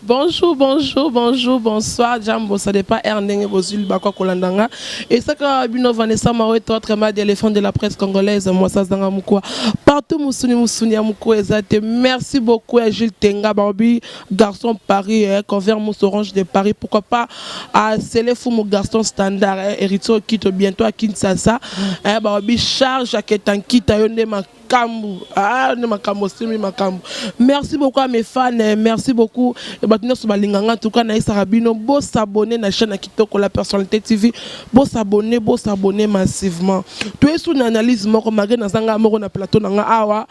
Bonjour, bonjour, bonjour, bonsoir. Jambo, ça n'est pas Erneng et Bozul Bakwa Kolandanga. Et ça, quand Bino Vanessa Maroé, toi, mal d'éléphant de la presse congolaise, moi, ça, dans Moukoua. Partout, Moussouni, Amoukou, Ezate. Merci beaucoup à Gilles Tenga, Barbie, garçon Paris, convert Mousse Orange de Paris. Pourquoi pas à Célèfou, mon garçon standard, Héritier, quitte bientôt à Kinshasa. Barbie, charge à Ketankita, Yonde, ma Kambu. Ah, ne makambo, c'est makambo. Merci beaucoup à mes fans, merci beaucoup. Et maintenant, sur Balinganga, en tout cas, Naïs Arabino, beau s'abonner à la chaîne Kitoko, la personnalité TV, beau s'abonner massivement. Tu es sous une analyse, moko, malgré Nazanga, moko, na plateau, nanga, awa.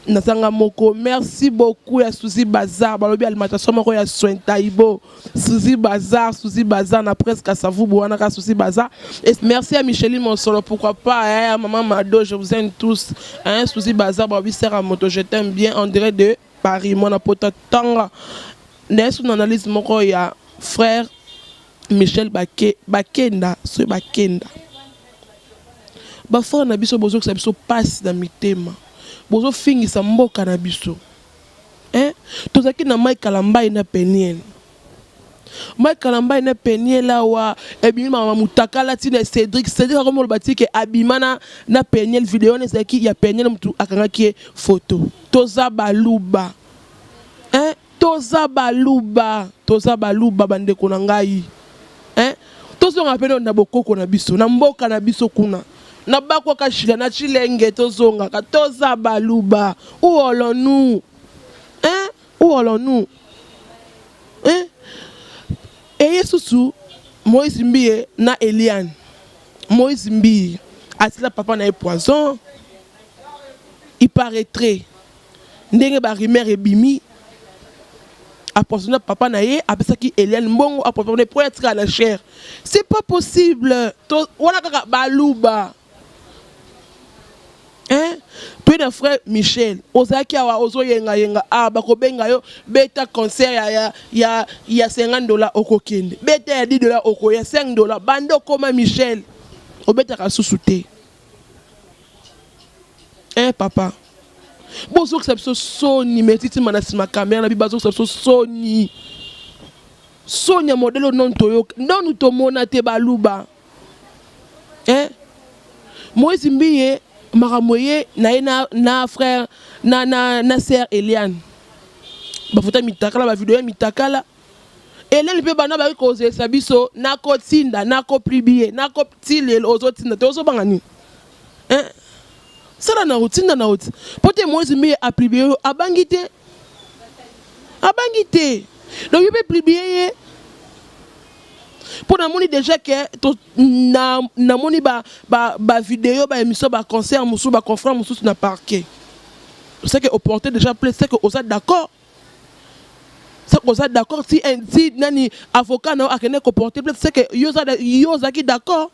Nazanga moko, merci beaucoup à Suzy Bazar, balobi alimentation moko ya soin taibo, Suzy Bazar, na presque à Savou Bouanaka, Suzy Bazar. Et merci à Micheline Monsolo, pourquoi pas, hein, maman Mado, je vous aime tous, hein, Suzy Bazar, balobi sert à moto, je t'aime bien, on dirait de Paris, mon apota tanga. N'est-ce une analyse moko ya frère Michel Bakenda, ce Bakenda. Bafo na biso bozo que ça biso passe dans mitema. Bozo fingisa mboka na biso. Hein? Tozaki na Mike Kalambai na Peniel. Mike Kalambai na Peniel la wa ebima mutakala tina Cédric comme le bati ke abimana na Peniel vidéo ne zaki ya Peniel mutu akanga ki photo. Toza baluba. Hein? Toza baluba bandeko na ngai. Hein? Tozo ngapeno na bokoko na biso, na mboka na biso kuna. Na bakwa kashila na chilenge tozonga ka toza baluba. Où allons-nous? Hein? Où allons-nous? Hein? Et Yesusu Moïse Mbie na Eliane. Moïse Mbie asila papa na poison. Il paraîtrait ndenge ba rimer ebimi. Apporter papa na ye apesaki Eliane mbongo apporter pour être à la chair. C'est pas possible. Wana kaka baluba. Hein? Tu es frère Michel. Ozaki awa ozo yenga bako benga yo beta concert ya $50 okokende. Beta ya $10 oko ya $5. Bando koma Michel. Obeta ka susute. Hein papa? Bozo que ça Sony metiti manasima caméra na bibazo que ça Sony. Sonia modèle non toyo. Non nous tomona te baluba. Hein? Moïse Mbiye Maramoye na frère na sœur Eliane. Ba photo mitakala ba vidéo mitakala. Eliane pe bana ba cause sabiso na ko tinda na ko publier na ko tile ozotinda to zo bangani. Hein? Ça na routine na route. Pote Moïse Mbiye a publier abangité. Abangité. Donc il peut publier pour namoni déjà que namoni ba vidéo ba émission ba concert musu ba confrère musu na parquet. C'est que au porter déjà plaît c'est que on est d'accord. C'est qu'on est d'accord si nani avocat na akene ko porter plaît c'est que yoza qui d'accord.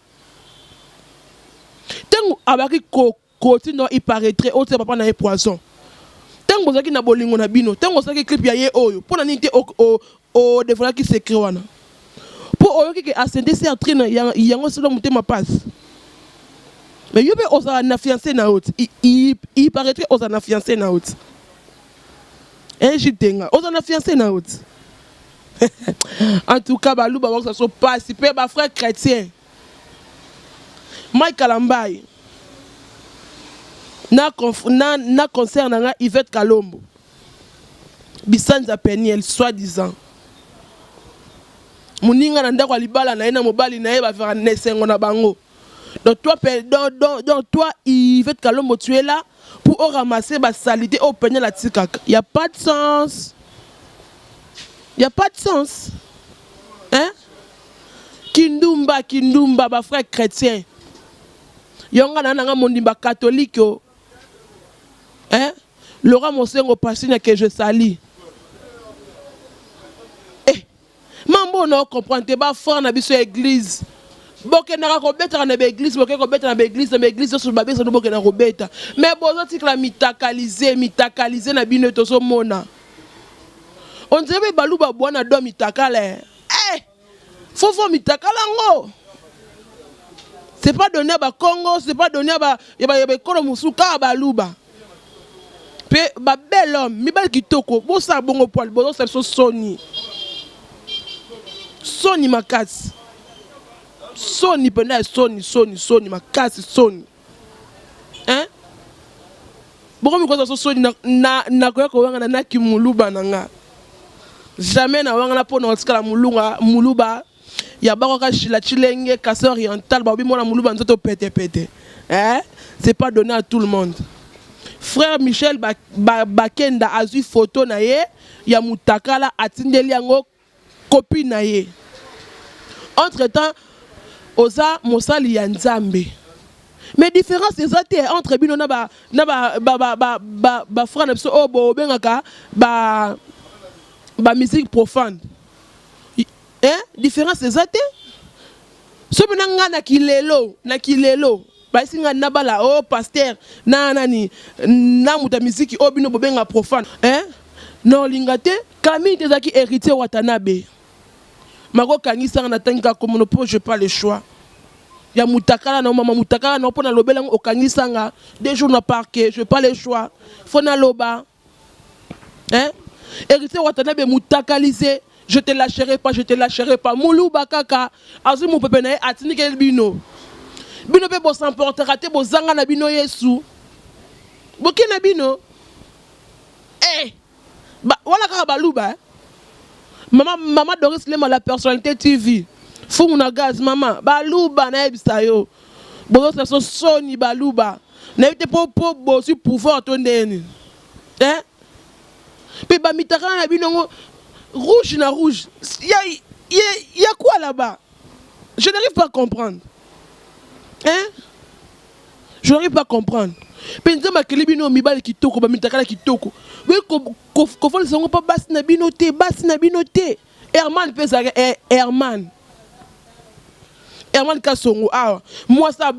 Tant abaki continue il paraîtrait au papa na poison. Tant bozaki na bolingo na bino, tant bozaki clip ya ye oyo pour na nité au dévoiler qui s'écrit wana. Pour oyoki que ascender c'est entraîne yango solo mutema passe. Mais yobe oza na fiancé na haute. Il paraîtrait oza na fiancé na haute. Un jitenga oza na fiancé na haute. En tout cas baluba ça so passe pe ba frère chrétien. Mike Kalambai. Na concert na Yvette Kalombo. Bisanza Peniel soi-disant. Muninga na ndako libala na ena mobali na eba faire nesengo na bango. Donc toi Yvette Kalombo tu es là pour ramasser ba salité au peniel la tikaka. Il y a pas de sens. Il y a pas de sens. Hein? Kindumba ba frère chrétien. Yonga na nga mondimba catholique yo. Hein? Laurent Mosengo Passine que je salue. Mambo no comprendre ba frère na biso église. Boke na ko beta na église, boke ko beta na église sur babé ça boke na ko beta. Mais bozo tikla mitakaliser na bino tozo mona. On dirait baluba bwana do mitakala. Faut mitakala ngo. C'est pas donné à Congo, c'est pas donné à Kolo Musuka baluba. Pe ba bel homme, mibali kitoko, bo sa bongo poil, bo sa so soni. Soni makasi. Soni pena soni makasi soni. Hein? Boko mi ko so soni na ko ko wanga na ki muluba nanga. Jamais na wanga na pona otikala muluba. Ya bako ka chila chilenge casse oriental ba bi mona muluba nzoto pété. Hein? C'est pas donné à tout le monde. Frère Michel Bakenda a vu photo na ye ya mutakala atindeli yango copine na ye. Entre-temps oza mosali ya Nzambe. Mais différence ezate entre bino na ba frère na biso o bo bengaka ba musique profane. Hein? Différence ezate. So bina nga na kilelo. Baisi nga nabala oh pasteur na nani na muta musique o bino bobenga profane. Hein? Non lingate Camille tezaki héritier Watanabe. Mako kanisa na tanga comme no po je pas le choix. Ya mutakala na mama mutakala na pona lobela o kanisa nga 2 jours na parquet, je pas le choix. Fona loba. Hein? Héritier Watanabe mutakalisé, je te lâcherai pas. Muluba kaka azu mu pepe na atinike bino. Bino pe bo s'emportera te bo zanga na bino Yesu. Boki na bino. Voilà kaka baluba. Maman Doris Lema la personnalité TV. Fou na gaz maman. Baluba na ebisa yo. Bo so soni baluba. Na ite po bo si pouvoir tondeni. Hein? Pe ba mitaka na bino rouge na rouge. Il y a quoi là-bas? Je n'arrive pas à comprendre. Hein? Je n'arrive pas à comprendre. Penza makeli bino mibali kitoko ba mitakala kitoko. We ko fol songo pa basi na bino te. Herman pesa Herman Kasongo ah. Moi ça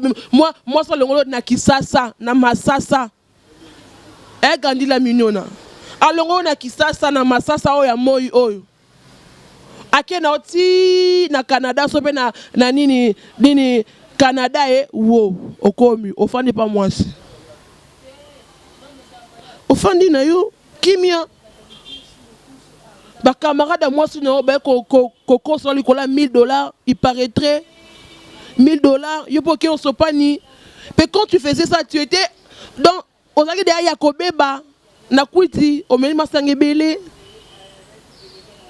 longolo na Kisasa na Masasa. Gandi la mignona. Alongo na Kisasa na Masasa oya moi oyo. Ake na oti na Canada so pe na nini Canada wo okomi ofandi pas moi si. Ofandi na yo kimia. Ba camarade à moi si no ba koko so likola $1000, il paraîtrait $1000, yo poké on sopani. Mais quand tu faisais ça, tu étais dans ozaki de Yakobeba na kwiti omeli masangebele.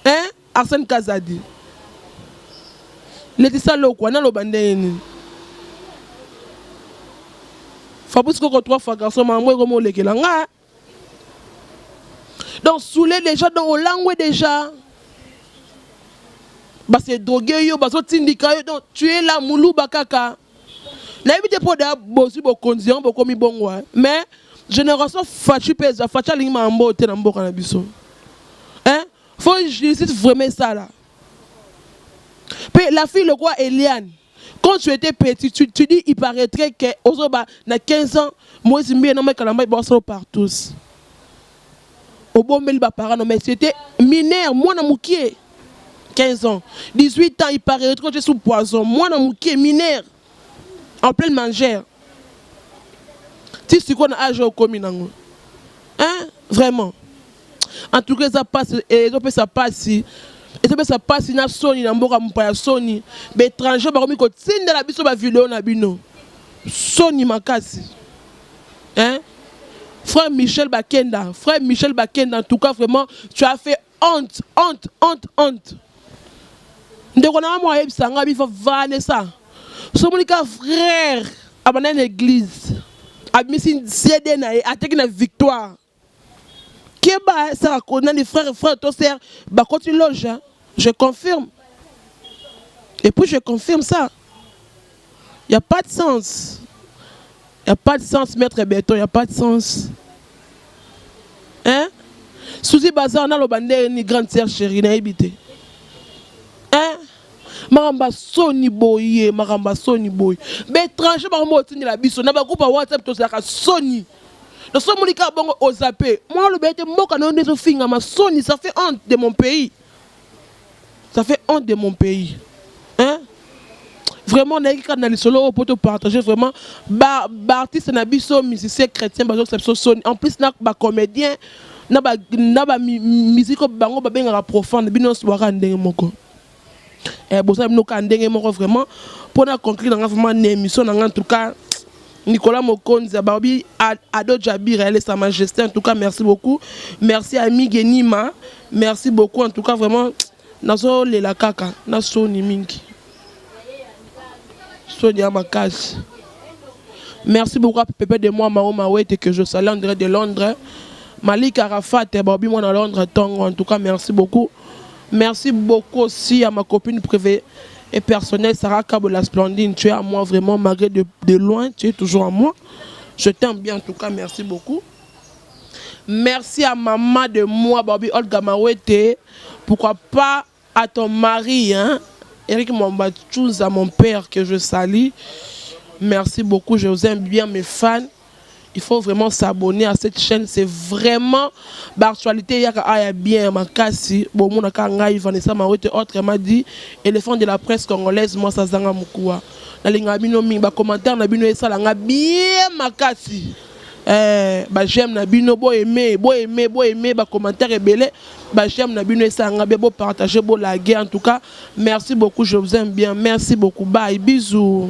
Hein? Arsène Kazadi. Letisa lokwa na lobandeni. Fabrice Koko 3 fois garçon mamwe comme lekela nga. Donc saoulé déjà dans au langue déjà. Bah c'est drogué yo, bah so tindika yo donc tu es là moulou bakaka. Na évité pour da bosi bo condition bo komi bongwa. Mais génération fachu pesa facha lingma ambo te na mboka na biso. Hein? Faut je cite vraiment ça là. Puis la fille le quoi Eliane. Quand tu étais petit, tu dis il paraîtrait que Ozoba na 15 ans, moi je me nommé Kalamba bosso partout. Au bon mel ba parano mais c'était mineur, moi na mukie 15 ans, 18 ans il paraîtrait que tu es sous poison, moi na mukie mineur en pleine mangère. Tu sais qu'on a âge au communango. Hein? Vraiment. En tout cas ça passe et ça passe. Et ça passe na Sony na mboka mpaya Sony be étranger ba komi ko tinda la biso ba vidéo na bino Sony makasi. Hein? Frère Michel Bakenda, en tout cas vraiment tu as fait honte. Ndeko na mo ayebisanga bi fa Vanessa. So monika frère abana na église. Abimisi CD na ateki na victoire. Keba ça connaît les frères toi sœur ba continue loge. Je confirme. Et puis je confirme ça. Il n'y a pas de sens. Il n'y a pas de sens, maître Béton, il n'y a pas de sens. Hein? Souzi Bazar, on a le ni grande sœur chérie, n'a habité. Hein? Maramba Sony Boye. Mais étranger, maramba Sony la biso. N'a pas groupe à WhatsApp, tout ça, Sony. Le son monika bongo au zappé. Moi, le bête, moi, quand on est au fin, ma Sony, ça fait honte de mon pays. Ça fait honte de mon pays. Hein? vraiment on a écrit dans les solos pour te partager vraiment artiste na biso musicien chrétien bazo en plus na ba comédien na ba musique bango ba benga profonde bino soira ndenge moko bon ça bino ka ndenge moko vraiment pour na conclure dans vraiment une émission en tout cas Nicolas Mokonza Barbie Ado Jabi réalise sa majesté en tout cas merci beaucoup merci ami Genima merci beaucoup en tout cas vraiment nazo le la kaka na soni mingi Sonia Makasi merci beaucoup à Pépé de moi Mao Mawete que je salue en direct de Londres Malik Arafat Barbie moi dans Londres Tongo en tout cas merci beaucoup aussi à ma copine privée et personnelle Sarah Kabola Splendine, tu es à moi vraiment malgré de loin, tu es toujours à moi. Je t'aime bien en tout cas, merci beaucoup. Merci à maman de moi, Barbie Olga Mawete. Pourquoi pas à ton mari, hein? Eric Mombatchouz, à mon père que je salue. Merci beaucoup, je vous aime bien mes fans. Il faut vraiment s'abonner à cette chaîne, c'est vraiment l'actualité. Il y a bien Makasi, bon mon akangai Vanessa Mawete autrement dit éléphant de la presse congolaise moi ça zanga mukua. Na linga bino mi ba commentaire na bino esala nga bien Makasi. Ba j'aime na bino bo aimer ba commentaire ebele ba j'aime na bino esala nga bo partager bo la guerre en tout cas. Merci beaucoup, je vous aime bien. Merci beaucoup. Bye, bisous.